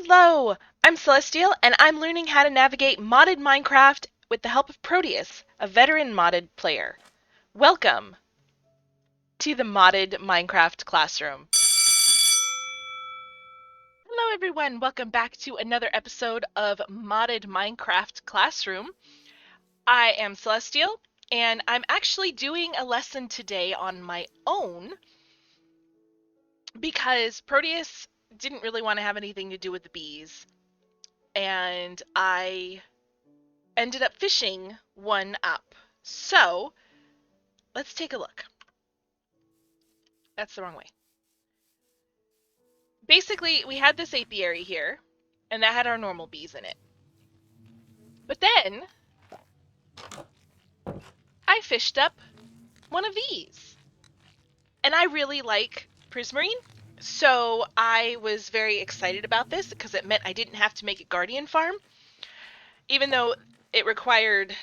Hello, I'm Celestiele, and I'm learning how to navigate modded Minecraft with the help of Protius, a veteran modded player. Welcome to the modded Minecraft classroom. Hello everyone, welcome back to another episode of modded Minecraft classroom. I am Celestiele, and I'm actually doing a lesson today on my own because Proteus didn't really want to have anything to do with the bees, and I ended up fishing one up. So, let's take a look. That's the wrong way. Basically, we had this apiary here, and that had our normal bees in it. But then, I fished up one of these. And I really like prismarine, so I was very excited about this because it meant I didn't have to make a guardian farm, even though it required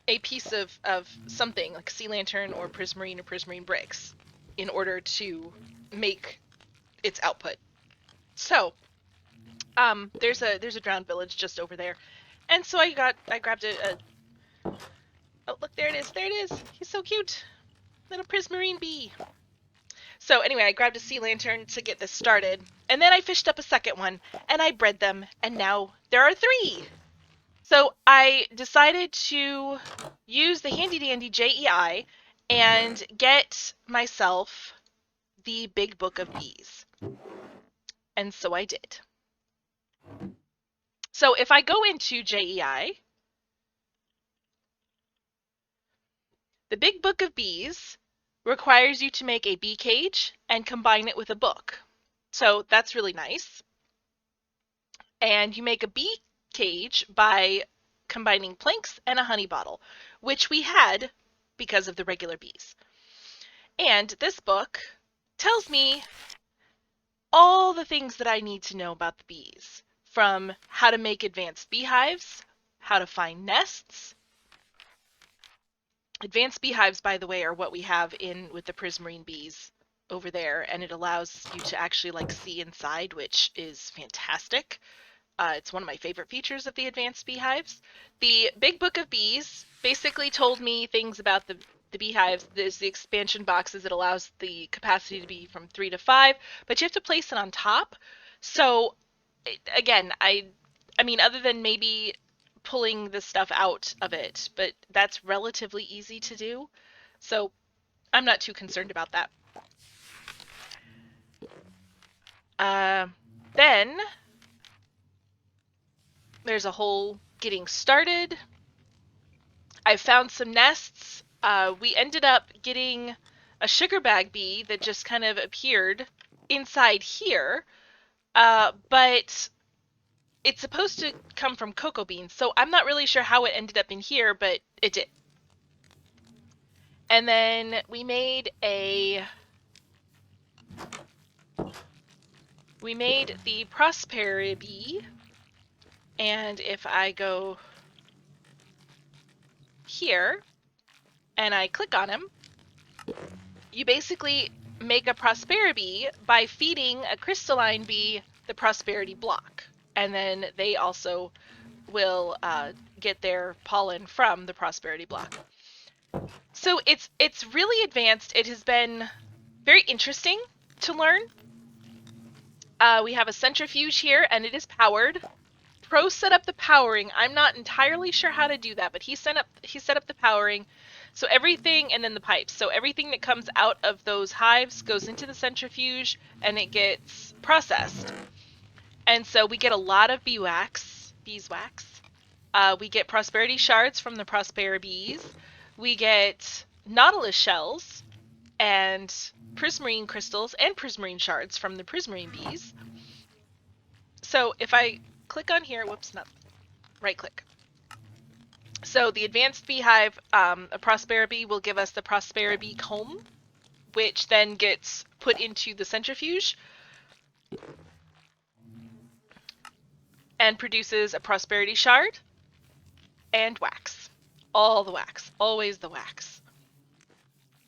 a piece of something like sea lantern or prismarine bricks in order to make its output. So, there's a drowned village just over there, and so I grabbed a oh, look, there it is, he's so cute, little prismarine bee. So anyway, I grabbed a sea lantern to get this started, and then I fished up a second one, and I bred them, and now there are 3. So I decided to use the handy dandy JEI and get myself the Big Book of Bees. And so I did. So if I go into JEI, the Big Book of Bees requires you to make a bee cage and combine it with a book. So that's really nice. And you make a bee cage by combining planks and a honey bottle, which we had because of the regular bees. And this book tells me all the things that I need to know about the bees, from how to make advanced beehives, how to find nests. Advanced beehives, by the way, are what we have in with the prismarine bees over there, and it allows you to actually see inside, which is fantastic. It's one of my favorite features of the advanced beehives. The Big Book of Bees basically told me things about the beehives. There's the expansion boxes. It allows the capacity to be from 3 to 5, but you have to place it on top. So, again, I mean, other than maybe pulling the stuff out of it, but that's relatively easy to do. So, I'm not too concerned about that. Then there's a whole getting started. I found some nests. We ended up getting a sugar bag bee that just kind of appeared inside here, but it's supposed to come from cocoa beans, so I'm not really sure how it ended up in here, but it did. And then we made the Prosperity Bee, and if I go here and I click on him, you basically make a Prosperity Bee by feeding a crystalline bee the Prosperity block, and then they also will get their pollen from the Prosperity block. So it's really advanced. It has been very interesting to learn. We have a centrifuge here, and it is powered. Pro set up the powering. I'm not entirely sure how to do that, but he set up the powering. So everything, and then the pipes. So everything that comes out of those hives goes into the centrifuge, and it gets processed. And so we get a lot of beeswax. We get prosperity shards from the Prosperity Bees. We get nautilus shells and prismarine crystals and prismarine shards from the prismarine bees. So if I click on here, whoops, not right click. So the advanced beehive, a Prosperity Bee will give us the Prosperity Bee comb, which then gets put into the centrifuge and produces a prosperity shard and wax. All the wax. Always the wax.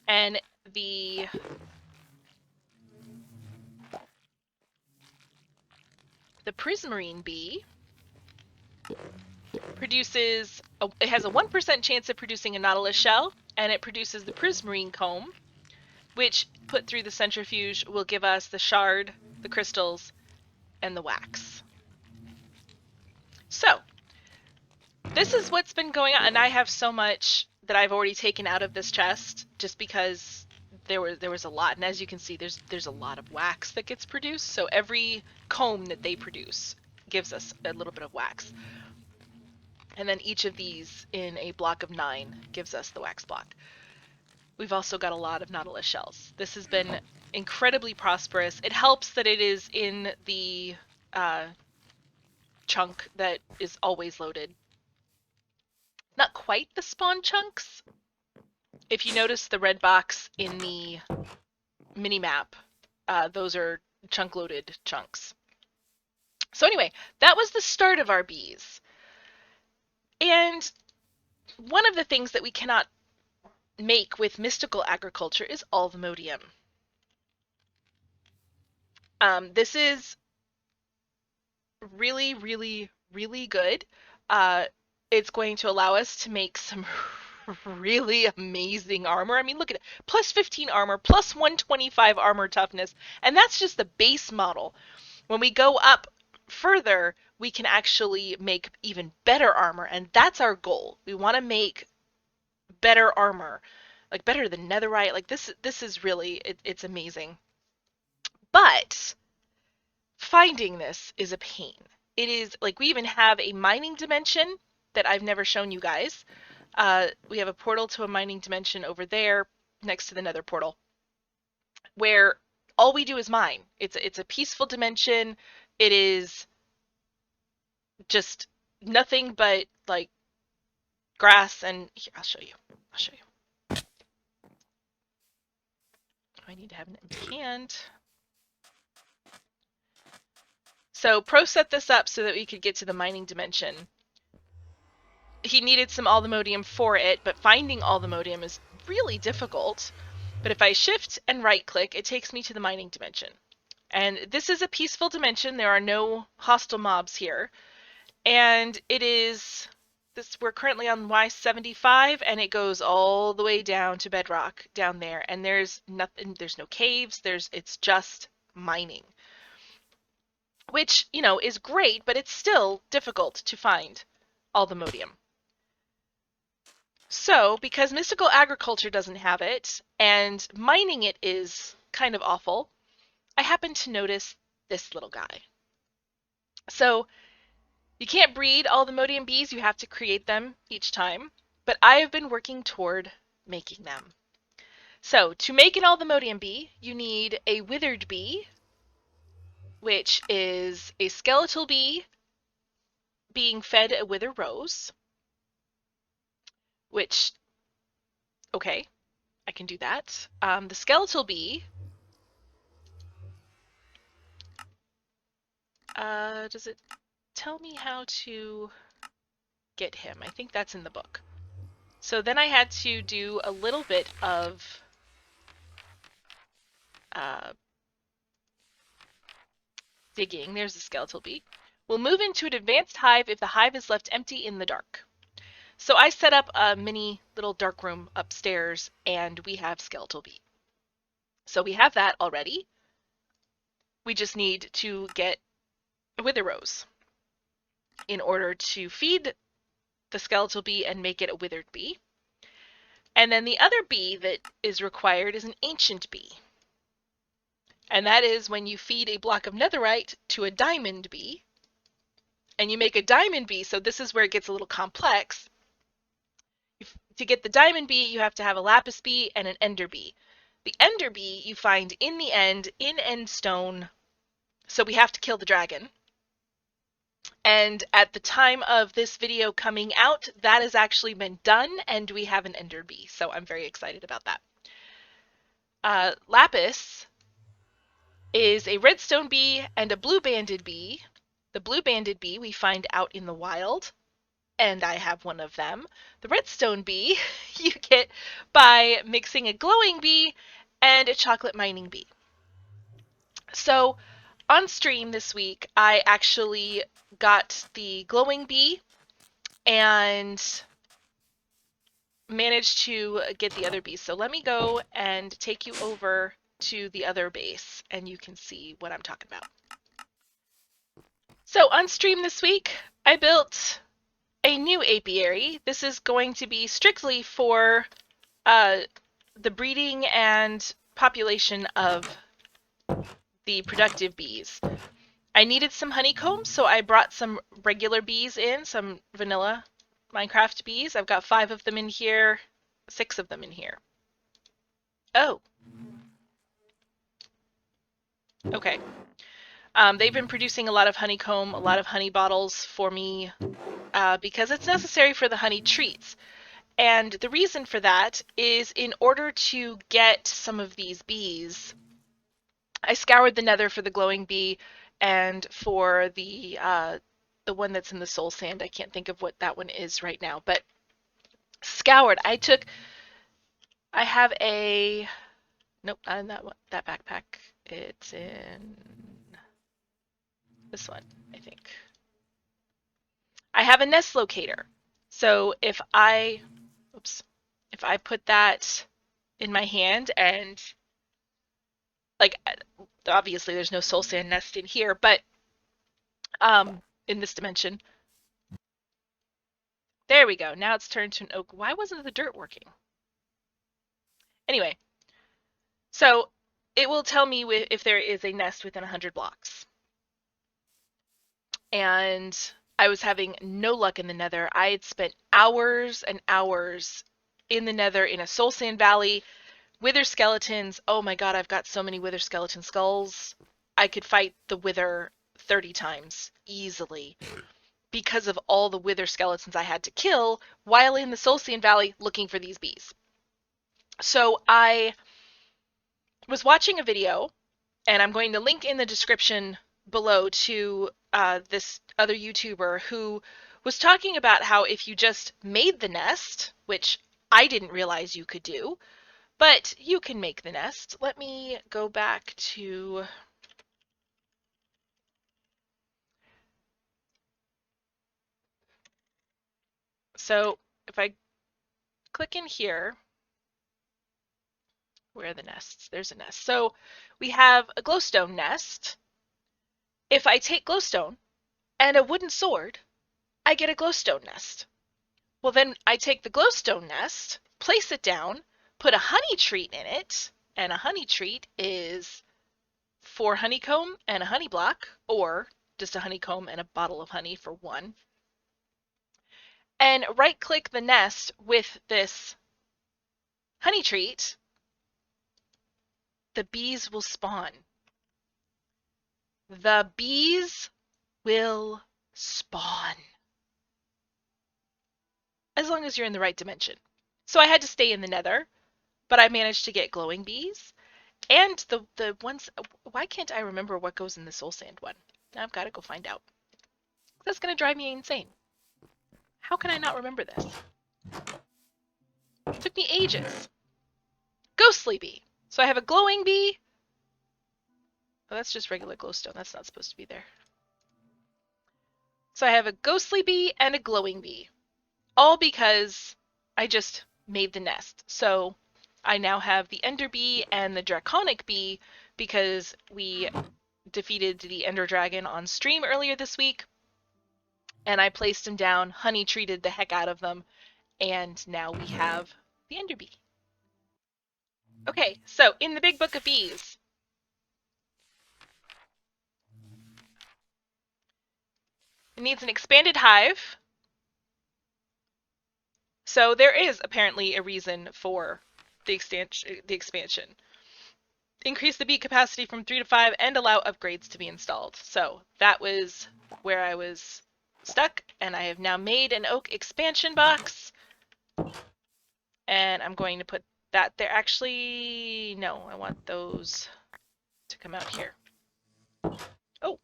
And the The prismarine bee produces, it has a 1% chance of producing a nautilus shell, and it produces the prismarine comb, which, put through the centrifuge, will give us the shard, the crystals, and the wax. So, this is what's been going on, and I have so much that I've already taken out of this chest, just because there was a lot, and as you can see, there's a lot of wax that gets produced, so every comb that they produce gives us a little bit of wax. And then each of these in a block of 9 gives us the wax block. We've also got a lot of nautilus shells. This has been incredibly prosperous. It helps that it is in the chunk that is always loaded. Not quite the spawn chunks. If you notice the red box in the mini-map, those are chunk-loaded chunks. So anyway, that was the start of our bees. And one of the things that we cannot make with mystical agriculture is Allthemodium. This is really, really, really good. It's going to allow us to make some really amazing armor. I mean, look at it. Plus 15 armor, plus 125 armor toughness, and that's just the base model. When we go up further, we can actually make even better armor, and that's our goal. We want to make better armor, like better than netherite. Like this is really, it's amazing. But finding this is a pain. It is, like, we even have a mining dimension that I've never shown you guys. We have a portal to a mining dimension over there next to the nether portal, where all we do is mine. It's a peaceful dimension. It is just nothing but like grass and here, I'll show you. I need to have an empty hand. So Pro set this up so that we could get to the mining dimension. He needed some Allthemodium for it, but finding Allthemodium is really difficult. But if I shift and right click, it takes me to the mining dimension. And this is a peaceful dimension. There are no hostile mobs here. And it is this, we're currently on Y75, and it goes all the way down to bedrock down there. And there's nothing, there's no caves, it's just mining. Which, you know, is great, but it's still difficult to find Allthemodium. So, because mystical agriculture doesn't have it, and mining it is kind of awful, I happened to notice this little guy. So, you can't breed Allthemodium bees, you have to create them each time, but I have been working toward making them. So, to make an Allthemodium bee, you need a withered bee, which is a skeletal bee being fed a wither rose, which, okay, I can do that. The skeletal bee, does it tell me how to get him? I think that's in the book. So then I had to do a little bit of digging. There's the skeletal bee. We'll move into an advanced hive if the hive is left empty in the dark. So I set up a mini little dark room upstairs, and we have skeletal bee. So we have that already. We just need to get a wither rose in order to feed the skeletal bee and make it a withered bee. And then the other bee that is required is an ancient bee. And that is when you feed a block of netherite to a diamond bee, and you make a diamond bee. So this is where it gets a little complex. To get the diamond bee, you have to have a lapis bee and an ender bee. The ender bee you find in the end, in endstone, so we have to kill the dragon. And at the time of this video coming out, that has actually been done, and we have an ender bee, so I'm very excited about that. Lapis is a redstone bee and a blue banded bee. The blue banded bee we find out in the wild, and I have one of them. The redstone bee you get by mixing a glowing bee and a chocolate mining bee. So on stream this week, I actually got the glowing bee and managed to get the other bees. So let me go and take you over to the other base and you can see what I'm talking about. So on stream this week, I built a new apiary. This is going to be strictly for the breeding and population of the productive bees. I needed some honeycomb, so I brought some regular bees in, some vanilla Minecraft bees. I've got 5 of them in here, 6 of them in here. Oh, okay. They've been producing a lot of honeycomb, a lot of honey bottles for me because it's necessary for the honey treats. And the reason for that is in order to get some of these bees, I scoured the nether for the glowing bee and for the one that's in the soul sand. I can't think of what that one is right now, but scoured. I have a nope, not in that one, that backpack. It's in this one, I think. I have a nest locator. So if I put that in my hand and like obviously there's no soul sand nest in here, but in this dimension. There we go. Now it's turned to an oak. Why wasn't the dirt working? Anyway, so it will tell me if there is a nest within 100 blocks. And I was having no luck in the nether. I had spent hours and hours in the nether in a soul sand valley. Wither skeletons. Oh my god, I've got so many wither skeleton skulls. I could fight the wither 30 times easily because of all the wither skeletons I had to kill while in the soul sand valley looking for these bees. So I was watching a video, and I'm going to link in the description below to this other YouTuber who was talking about how if you just made the nest, which I didn't realize you could do, but you can make the nest. Let me go back to... So if I click in here, where are the nests? There's a nest. So we have a glowstone nest. If I take glowstone and a wooden sword, I get a glowstone nest. Well, then I take the glowstone nest, place it down, put a honey treat in it, and a honey treat is 4 honeycomb and a honey block, or just a honeycomb and a bottle of honey for 1. And right-click the nest with this honey treat, the bees will spawn. The bees will spawn. As long as you're in the right dimension. So I had to stay in the nether, but I managed to get glowing bees. And the ones, why can't I remember what goes in the soul sand one? Now I've got to go find out. That's going to drive me insane. How can I not remember this? It took me ages. Ghostly bee. So I have a glowing bee. Oh, that's just regular glowstone. That's not supposed to be there. So I have a ghostly bee and a glowing bee. All because I just made the nest. So I now have the ender bee and the draconic bee because we defeated the ender dragon on stream earlier this week. And I placed them down, honey treated the heck out of them, and now we have the ender bee. Okay, so in the big book of bees, it needs an expanded hive. So there is apparently a reason for the expansion. Increase the bee capacity from 3 to 5 and allow upgrades to be installed. So that was where I was stuck, and I have now made an oak expansion box. And I'm going to put that there. Actually, no, I want those to come out here. Oh,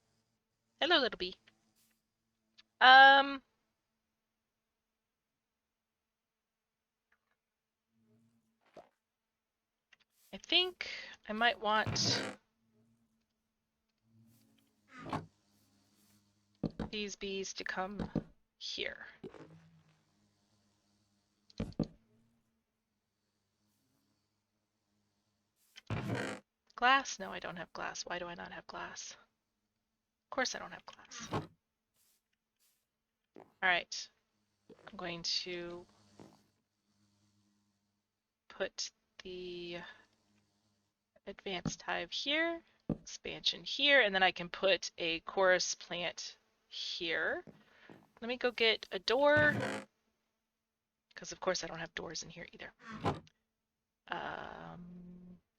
hello, little bee. I think I might want these bees to come here. Glass? No, I don't have glass. Why do I not have glass? Of course I don't have glass. Alright. I'm going to put the advanced hive here, expansion here, and then I can put a chorus plant here. Let me go get a door, because of course I don't have doors in here either.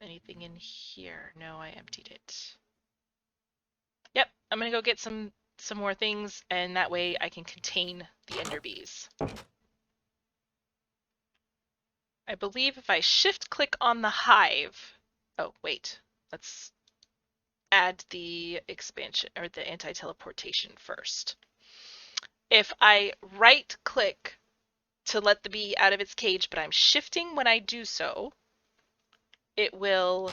Anything in here? No, I emptied it. Yep, I'm gonna go get some more things, and that way I can contain the ender bees. I believe if I shift click on the hive, oh wait, let's add the expansion or the anti-teleportation first. If I right click to let the bee out of its cage, but I'm shifting when I do so, it will,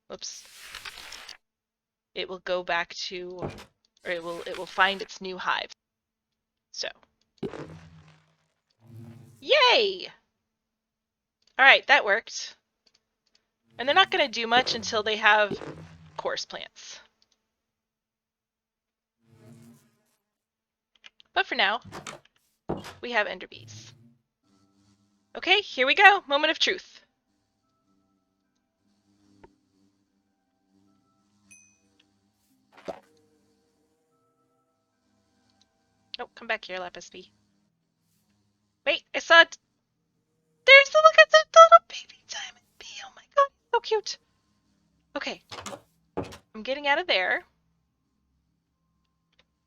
whoops, it will go back to, or it will find its new hive. So, yay! All right, that worked. And they're not going to do much until they have chorus plants. But for now, we have ender bees. Okay, here we go. Moment of truth. Oh, come back here, Lapis Bee. Wait, I saw it. There's the look at the little baby diamond bee. Oh my god, so cute. Okay, I'm getting out of there.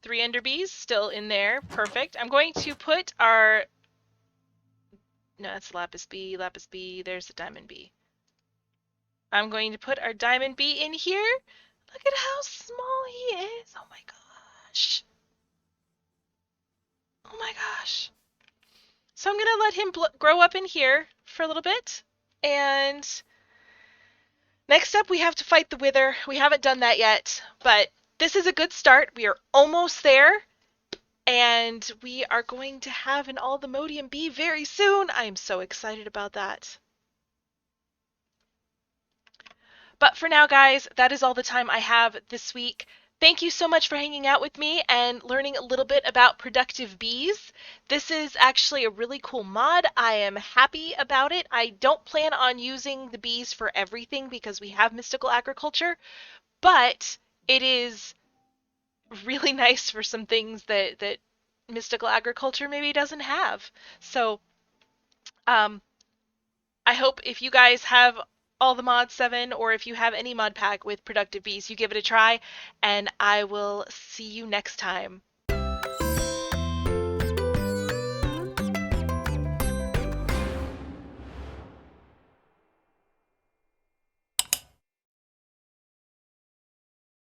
3 ender bees still in there. Perfect. I'm going to put our... No, that's Lapis Bee. Lapis Bee. There's the diamond bee. I'm going to put our diamond bee in here. Look at how small he is. Oh my gosh. Oh my gosh. So I'm going to let him grow up in here for a little bit. And next up, we have to fight the wither. We haven't done that yet, but this is a good start. We are almost there. And we are going to have an Allthemodium bee very soon. I am so excited about that. But for now, guys, that is all the time I have this week. Thank you so much for hanging out with me and learning a little bit about productive bees. This is actually a really cool mod. I am happy about it. I don't plan on using the bees for everything because we have mystical agriculture, but it is really nice for some things that mystical agriculture maybe doesn't have. So I hope if you guys have all the mod 7 or if you have any mod pack with productive bees, you give it a try, and I will see you next time.